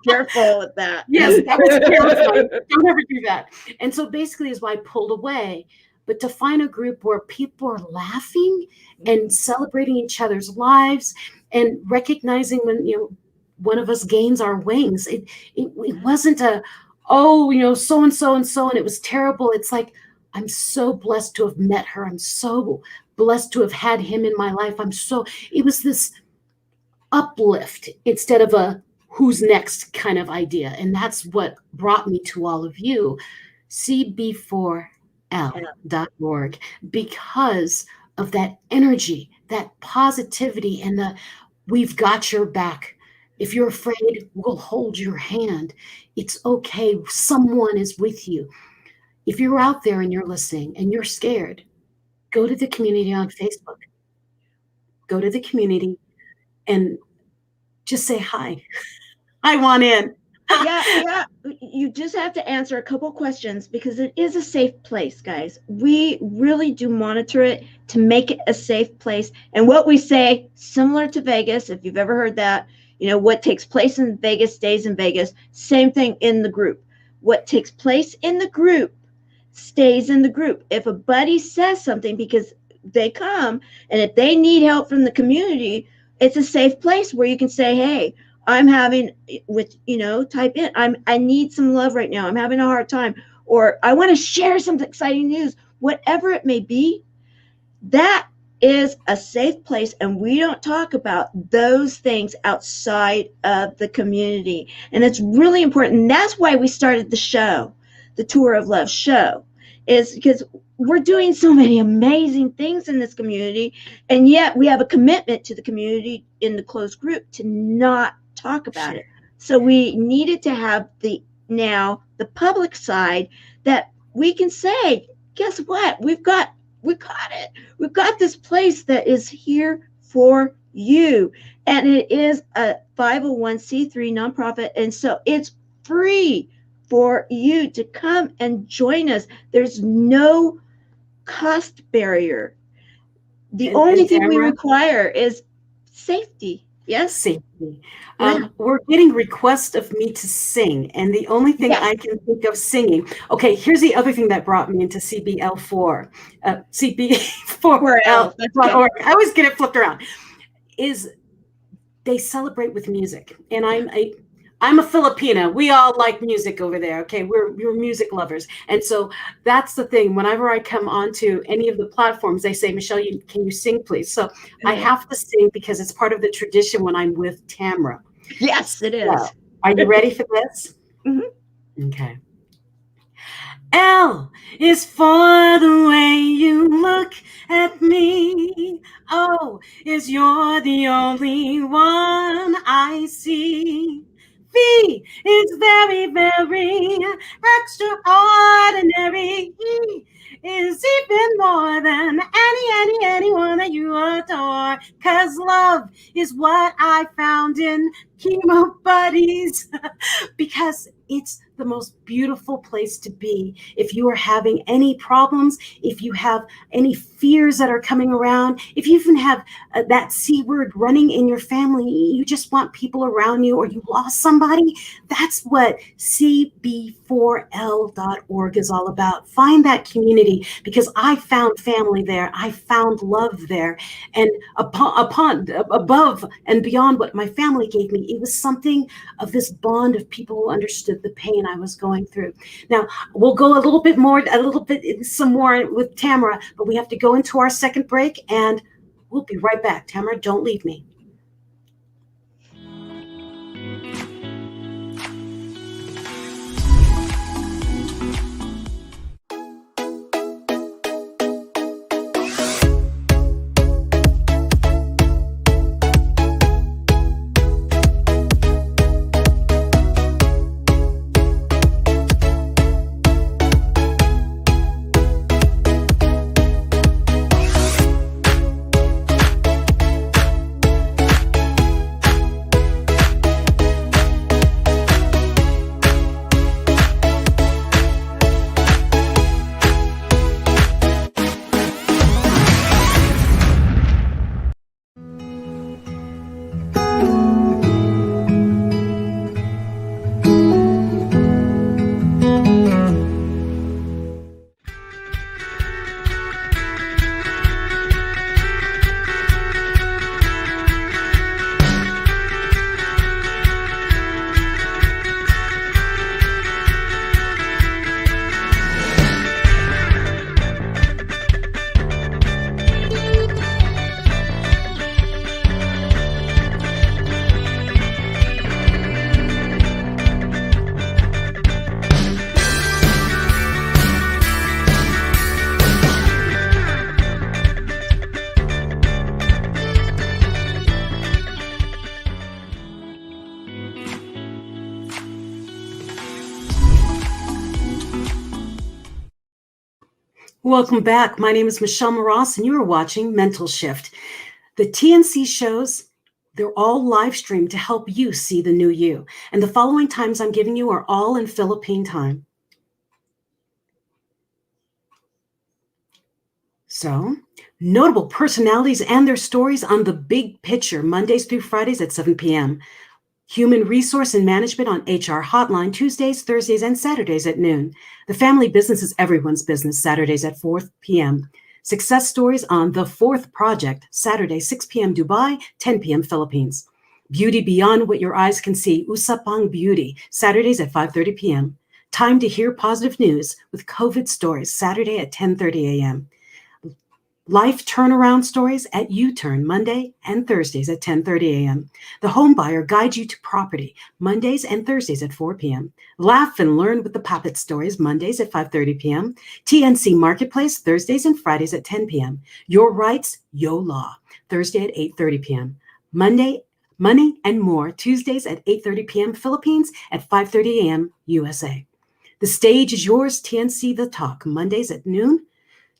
Careful with that. Yes, that was terrifying. Don't ever do that. And so basically is why I pulled away. But to find a group where people are laughing and celebrating each other's lives and recognizing when one of us gains our wings, it wasn't so and so and so, and it was terrible. It's like, I'm so blessed to have met her. I'm so blessed to have had him in my life. It was this uplift instead of a who's next kind of idea. And that's what brought me to all of you, cb4l.org, because of that energy, that positivity, and we've got your back. If you're afraid, we'll hold your hand. It's okay. Someone is with you. If you're out there and you're listening and you're scared, go to the community on Facebook. Go to the community and just say hi. I want in. Yeah. You just have to answer a couple questions because it is a safe place, guys. We really do monitor it to make it a safe place. And what we say, similar to Vegas, if you've ever heard that, what takes place in Vegas stays in Vegas. Same thing in the group. What takes place in the group stays in the group. If a buddy says something, because they come, and if they need help from the community, it's a safe place where you can say, hey, I'm having type in, I need some love right now. I'm having a hard time, or I want to share some exciting news, whatever it may be. That is a safe place, and we don't talk about those things outside of the community. And it's really important. And that's why we started the show, the Tour of Love show, is because we're doing so many amazing things in this community, and yet we have a commitment to the community in the closed group to not talk about it. So we needed to have the public side that we can say, guess what? We've got it. We've got this place that is here for you. And it is a 501c3 nonprofit. And so it's free for you to come and join us. There's no cost barrier. The only thing we require is safety. Yes? Safety. We're getting requests of me to sing, and the only thing I can think of singing. Okay, here's the other thing that brought me into CBL4, CB4L.org. I always get it flipped around. Is they celebrate with music, and I'm a Filipina. We all like music over there. Okay, we're music lovers, and so that's the thing. Whenever I come onto any of the platforms, they say, "Michelle, can you sing, please?" So I have to sing because it's part of the tradition when I'm with Tamara. Yes, it is. So, are you ready for this? Mm-hmm. Okay. L is for the way you look at me. O is you're the only one I see. V is very, very extraordinary. E is even more than anyone that you adore. 'Cause love is what I found in Chemo Buddies. Because it's the most beautiful place to be. If you are having any problems, if you have any fears that are coming around, if you even have that C word running in your family, you just want people around you, or you lost somebody, that's what CB4L.org is all about. Find that community, because I found family there. I found love there. And above and beyond what my family gave me, it was something of this bond of people who understood the pain I was going through. Now, we'll go a little bit some more with Tamara, but we have to go into our second break, and we'll be right back. Tamara, don't leave me. Welcome back. My name is Michelle Mras, and you are watching Mental Shift. The TNC shows, they're all live streamed to help you see the new you. And the following times I'm giving you are all in Philippine time. So, notable personalities and their stories on The Big Picture, Mondays through Fridays at 7 p.m. Human Resource and Management on HR Hotline, Tuesdays, Thursdays, and Saturdays at noon. The Family Business is Everyone's Business, Saturdays at 4 p.m. Success Stories on The Fourth Project, Saturday, 6 p.m. Dubai, 10 p.m. Philippines. Beauty Beyond What Your Eyes Can See, Usapang Beauty, Saturdays at 5:30 p.m. Time to Hear Positive News with COVID Stories, Saturday at 10:30 a.m. Life Turnaround Stories at U-Turn, Monday and Thursdays at 10:30 a.m. The Home Buyer Guides You to Property, Mondays and Thursdays at 4 p.m. Laugh and Learn with the Puppet Stories, Mondays at 5:30 p.m. TNC Marketplace, Thursdays and Fridays at 10 p.m. Your Rights, Yo Law, Thursday at 8:30 p.m. Monday, Money and More, Tuesdays at 8:30 p.m. Philippines, at 5:30 a.m. USA. The Stage is Yours, TNC The Talk, Mondays at noon.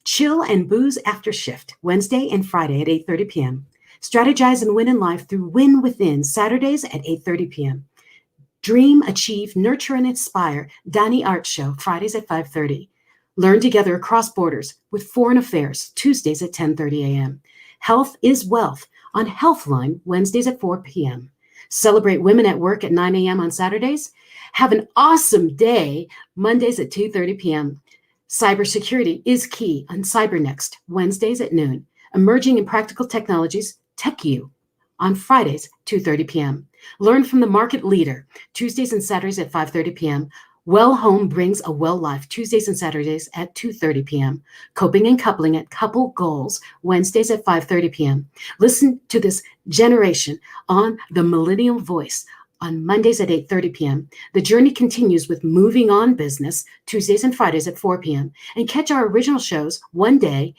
Chill and Booze After Shift, Wednesday and Friday at 8:30 p.m. Strategize and win in life through Win Within, Saturdays at 8:30 p.m. Dream, Achieve, Nurture, and Inspire, Dani Art Show, Fridays at 5:30. Learn together across borders with Foreign Affairs, Tuesdays at 10:30 a.m. Health is Wealth on Healthline, Wednesdays at 4 p.m. Celebrate Women at Work at 9 a.m. on Saturdays. Have an awesome day, Mondays at 2:30 p.m. Cybersecurity is Key on CyberNext, Wednesdays at noon. Emerging in Practical Technologies, TechU, on Fridays, 2:30 p.m. Learn from the market leader, Tuesdays and Saturdays at 5:30 p.m. Well Home Brings a Well Life, Tuesdays and Saturdays at 2:30 p.m. Coping and Coupling at Couple Goals, Wednesdays at 5:30 p.m. Listen to this generation on The Millennial Voice on Mondays at 8:30 p.m. The journey continues with Moving On Business, Tuesdays and Fridays at 4 p.m. And catch our original shows, One Day,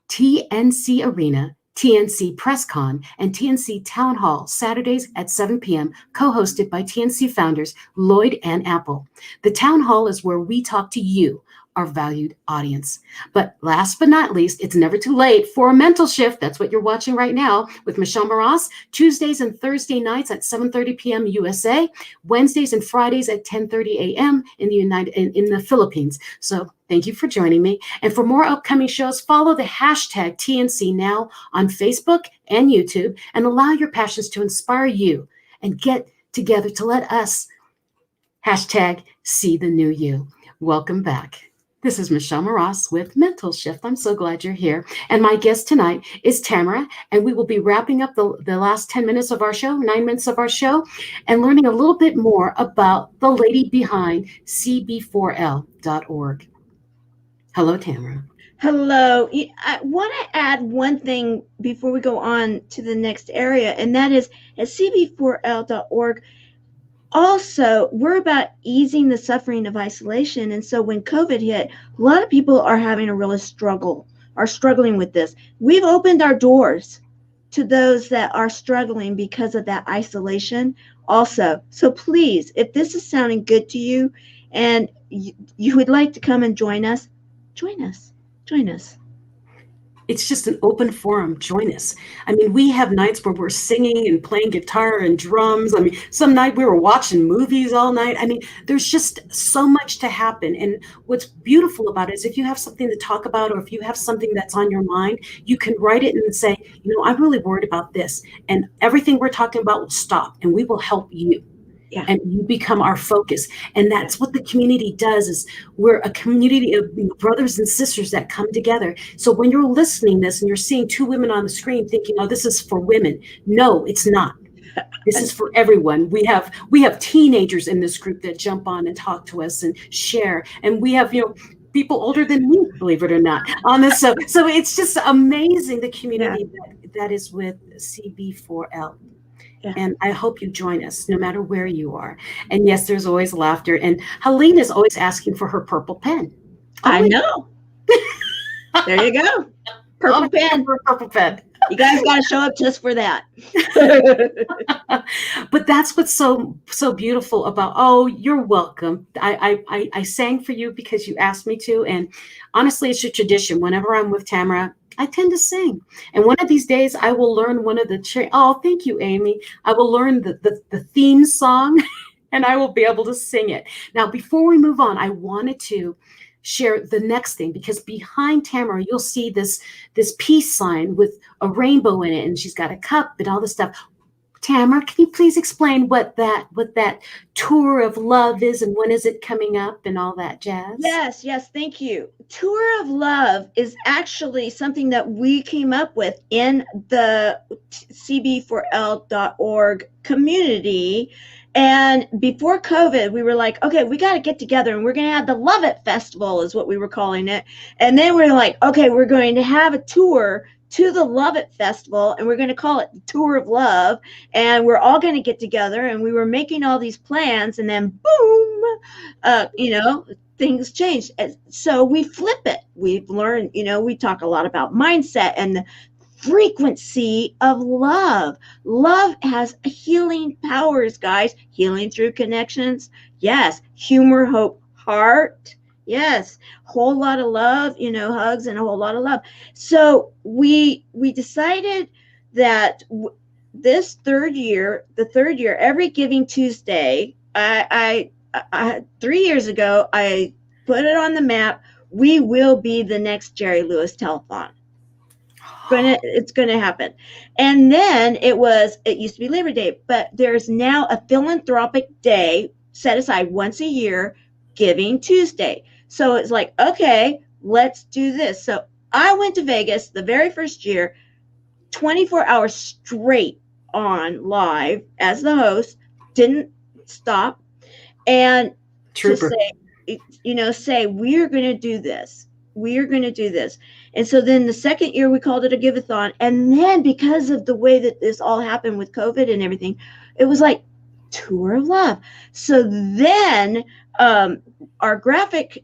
TNC Arena, TNC PressCon, and TNC Town Hall, Saturdays at 7 p.m., co-hosted by TNC founders Lloyd and Apple. The Town Hall is where we talk to you, our valued audience. But last but not least, it's never too late for a mental shift. That's what you're watching right now with Michelle Mras, Tuesdays and Thursday nights at 7:30 p.m. USA, Wednesdays and Fridays at 10:30 a.m. in the Philippines. So thank you for joining me. And for more upcoming shows, follow the hashtag TNC Now on Facebook and YouTube, and allow your passions to inspire you and get together to let us hashtag see the new you. Welcome back. This is Michelle Mras with Mental Shift. I'm so glad you're here. And my guest tonight is Tamara, and we will be wrapping up the last 10 minutes of our show, 9 minutes of our show, and learning a little bit more about the lady behind cb4l.org. Hello, Tamara. Hello. I want to add one thing before we go on to the next area, and that is at cb4l.org. Also, we're about easing the suffering of isolation. And so when COVID hit, a lot of people are having a real struggling with this. We've opened our doors to those that are struggling because of that isolation also. So please, if this is sounding good to you and you would like to come and join us, join us. It's just an open forum. Join us. I mean, we have nights where we're singing and playing guitar and drums. I mean, some night we were watching movies all night. I mean, there's just so much to happen. And what's beautiful about it is if you have something to talk about, or if you have something that's on your mind, you can write it and say, I'm really worried about this. And everything we're talking about will stop, and we will help you. Yeah. And you become our focus. And that's what the community does, is we're a community of brothers and sisters that come together. So when you're listening to this and you're seeing two women on the screen thinking, oh, this is for women. No, it's not. This is for everyone. We have teenagers in this group that jump on and talk to us and share. And we have, people older than me, believe it or not, on this. So it's just amazing, the community that is with CB4L. Yeah. And I hope you join us no matter where you are. And yes, there's always laughter. And Helene is always asking for her purple pen. I know. There you go. Purple pen. You guys got to show up just for that. But that's what's so beautiful about, oh, you're welcome. I sang for you because you asked me to. And honestly, it's a tradition. Whenever I'm with Tamara, I tend to sing. And one of these days I will learn one of the, oh, thank you, Amy. I will learn the theme song and I will be able to sing it. Now, before we move on, I wanted to share the next thing, because behind Tamara, you'll see this peace sign with a rainbow in it, and she's got a cup and all this stuff. Tamara, can you please explain what that tour of love is, and when is it coming up and all that jazz? Yes, thank you. Tour of Love is actually something that we came up with in the cb4l.org community. And before COVID, we were like, okay, we got to get together and we're going to have the Love It Festival is what we were calling it. And then we're like, okay, we're going to have a tour to the Love It Festival, and we're going to call it the Tour of Love, and we're all going to get together. And we were making all these plans, and then boom, things changed. And so we flip it. We've learned, we talk a lot about mindset and the frequency of love. Love has healing powers, guys. Healing through connections. Yes. Humor, hope, heart. Yes, whole lot of love, hugs and a whole lot of love. So we decided that this the third year, every Giving Tuesday, I 3 years ago, I put it on the map. We will be the next Jerry Lewis telethon. It's gonna happen. And then it used to be Labor Day, but there's now a philanthropic day set aside once a year, Giving Tuesday. So it's like, okay, let's do this. So I went to Vegas the very first year, 24 hours straight on live as the host, didn't stop. And Trooper. to say, we're going to do this. We're going to do this. And so then the second year we called it a Give-A-Thon. And then because of the way that this all happened with COVID and everything, it was like Tour of Love. So then our graphic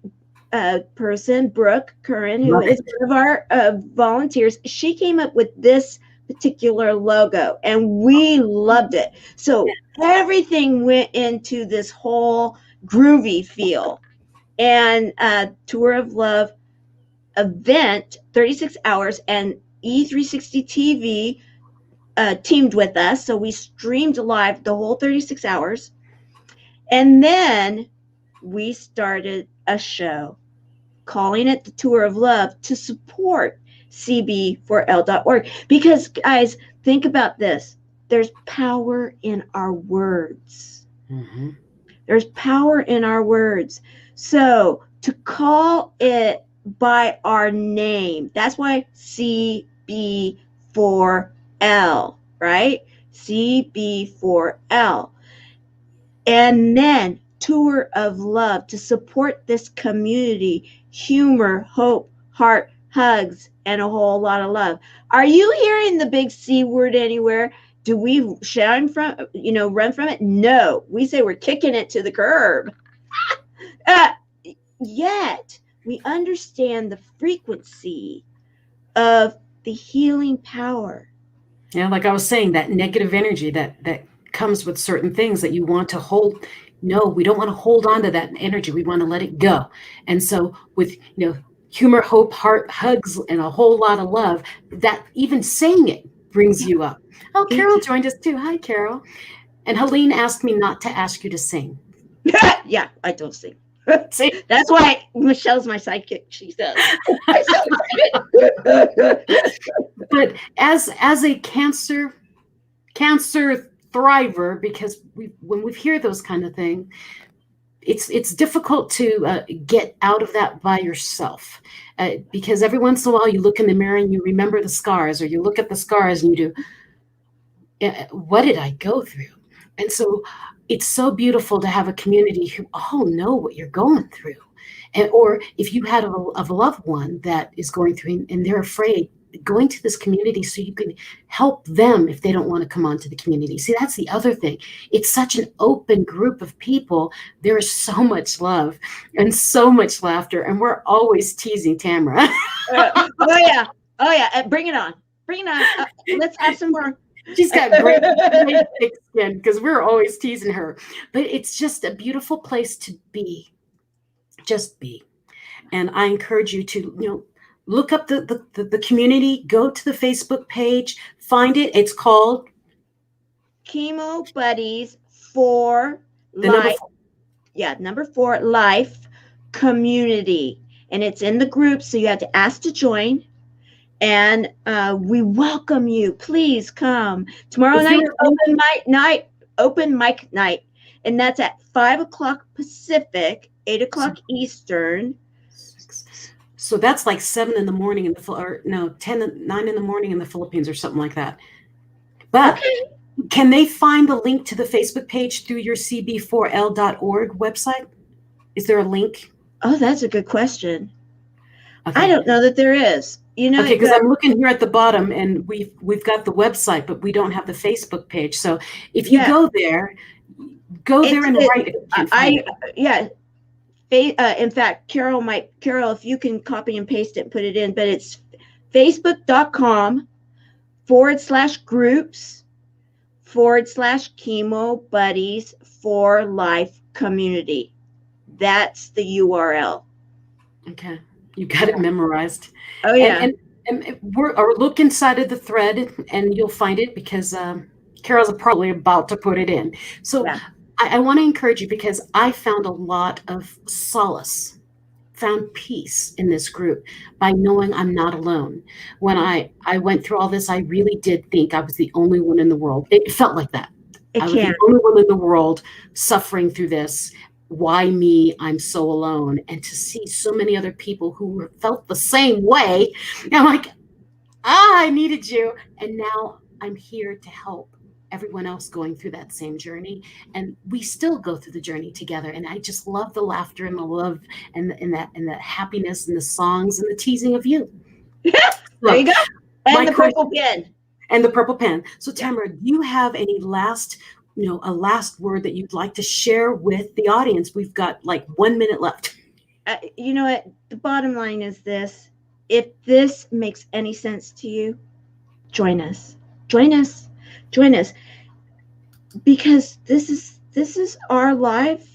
person, Brooke Curran, who is one of our volunteers, she came up with this particular logo and we loved it. So everything went into this whole groovy feel. And Tour of Love event, 36 hours, and E360 TV teamed with us. So we streamed live the whole 36 hours. And then we started a show calling it the Tour of Love to support CB4L.org. Because, guys, think about this. There's power in our words. Mm-hmm. There's power in our words. So to call it by our name, that's why CB4L, right? CB4L. And then Tour of Love to support this community, humor, hope, heart, hugs, and a whole lot of love. Are you hearing the big C word anywhere? Do we run from it? No, we say we're kicking it to the curb. Yet we understand the frequency of the healing power. Yeah, like I was saying, that negative energy that comes with certain things that you want to hold. No, we don't want to hold on to that energy. We want to let it go. And so with, humor, hope, heart, hugs, and a whole lot of love, that even saying it brings you up. Oh, Carol joined us too. Hi, Carol. And Helene asked me not to ask you to sing. Yeah, I don't sing. See, that's why Michelle's my sidekick. She says. But as a cancer thriver, because when we hear those kind of things, it's difficult to get out of that by yourself, because every once in a while you look in the mirror and you remember the scars, or you look at the scars and you do, what did I go through? And so it's so beautiful to have a community who all know what you're going through. Or if you had a loved one that is going through and they're afraid, going to this community so you can help them if they don't want to come onto the community. See, that's the other thing. It's such an open group of people. There is so much love and so much laughter, and we're always teasing Tamara. Oh yeah. Bring it on. Let's have some more. She's got great thick skin because we're always teasing her. But it's just a beautiful place to be. Just be. And I encourage you to, look up the community, go to the Facebook page, find it. It's called Chemo Buddies for Life. Number 4, Life Community. And it's in the group, so you have to ask to join. And we welcome you. Please come. Tomorrow night, open mic night. And that's at 5:00 Pacific, 8:00 Eastern. So that's like 7 in the morning in the 9 in the morning in the Philippines or something like that. But can they find the link to the Facebook page through your cb4l.org website? Is there a link? Oh, that's a good question. Okay. I don't know that there is. Okay, because I'm looking here at the bottom and we've got the website, but we don't have the Facebook page. So if you go there and write it. In fact, Carol, if you can copy and paste it and put it in, but it's facebook.com/groups/Chemo Buddies for Life Community. That's the URL. Okay. You got it memorized. Oh yeah. or look inside of the thread and you'll find it, because Carol's probably about to put it in. So yeah. I want to encourage you, because I found a lot of solace, found peace in this group by knowing I'm not alone. When I went through all this, I really did think I was the only one in the world. It felt like that. I was the only one in the world suffering through this. Why me? I'm so alone. And to see so many other people who felt the same way, I'm like, I needed you. And now I'm here to help everyone else going through that same journey. And we still go through the journey together. And I just love the laughter and the love and the happiness and the songs and the teasing of you. There you go. And the purple pen. And the purple pen. So Tamara, do you have any last, a last word that you'd like to share with the audience? We've got like 1 minute left. You know what? The bottom line is this. If this makes any sense to you, join us. Join us. Join us. Because this is our life.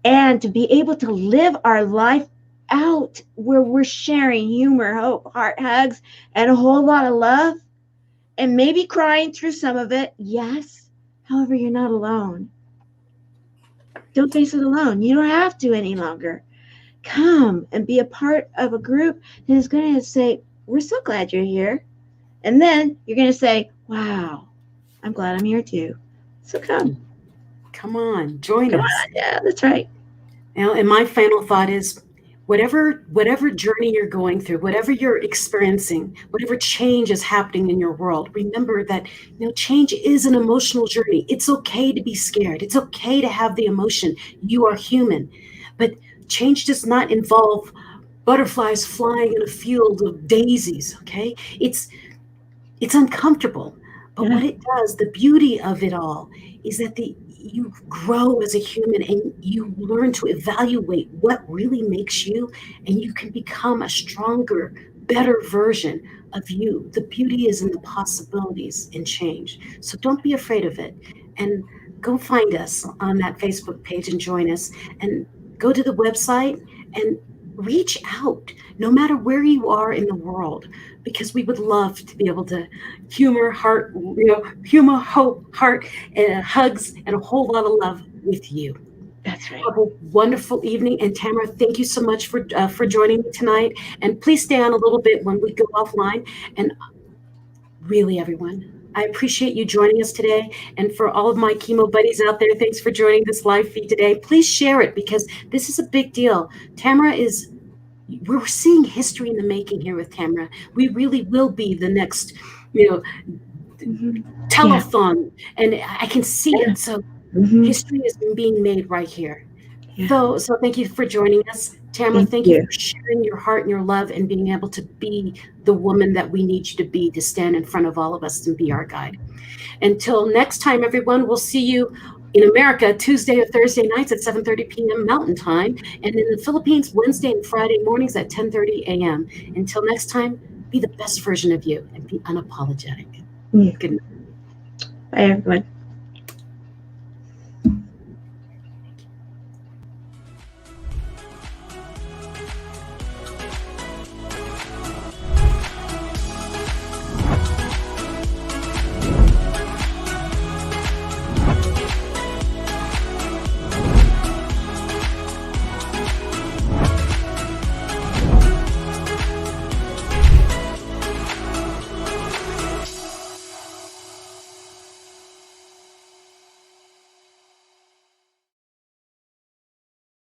And to be able to live our life out where we're sharing humor, hope, heart hugs, and a whole lot of love, and maybe crying through some of it. Yes. However, you're not alone. Don't face it alone. You don't have to any longer. Come and be a part of a group that is going to say, we're so glad you're here. And then you're going to say, wow, I'm glad I'm here too. So come. Come on, join us. Yeah, that's right. And my final thought is, whatever journey you're going through, whatever you're experiencing, whatever change is happening in your world, remember that change is an emotional journey. It's okay to be scared. It's okay to have the emotion. You are human. But change does not involve butterflies flying in a field of daisies, okay? It's uncomfortable. But what it does, the beauty of it all, is that you grow as a human and you learn to evaluate what really makes you, and you can become a stronger, better version of you. The beauty is in the possibilities in change. So don't be afraid of it. And go find us on that Facebook page and join us. And go to the website and reach out, no matter where you are in the world, because we would love to be able to humor, hope, heart, and hugs, and a whole lot of love with you. That's right. Have a wonderful evening. And Tamara, thank you so much for joining me tonight. And please stay on a little bit when we go offline. And really, everyone, I appreciate you joining us today. And for all of my chemo buddies out there, thanks for joining this live feed today. Please share it, because this is a big deal. We're seeing history in the making here with Tamara. We really will be the next, telethon, and I can see it. So history is being made right here. Yeah. So thank you for joining us. Tamara, thank you for sharing your heart and your love and being able to be the woman that we need you to be, to stand in front of all of us and be our guide. Until next time, everyone, we'll see you in America Tuesday or Thursday nights at 7:30 p.m. Mountain Time, and in the Philippines Wednesday and Friday mornings at 10:30 a.m. Until next time, be the best version of you and be unapologetic. Good night. Bye, everyone.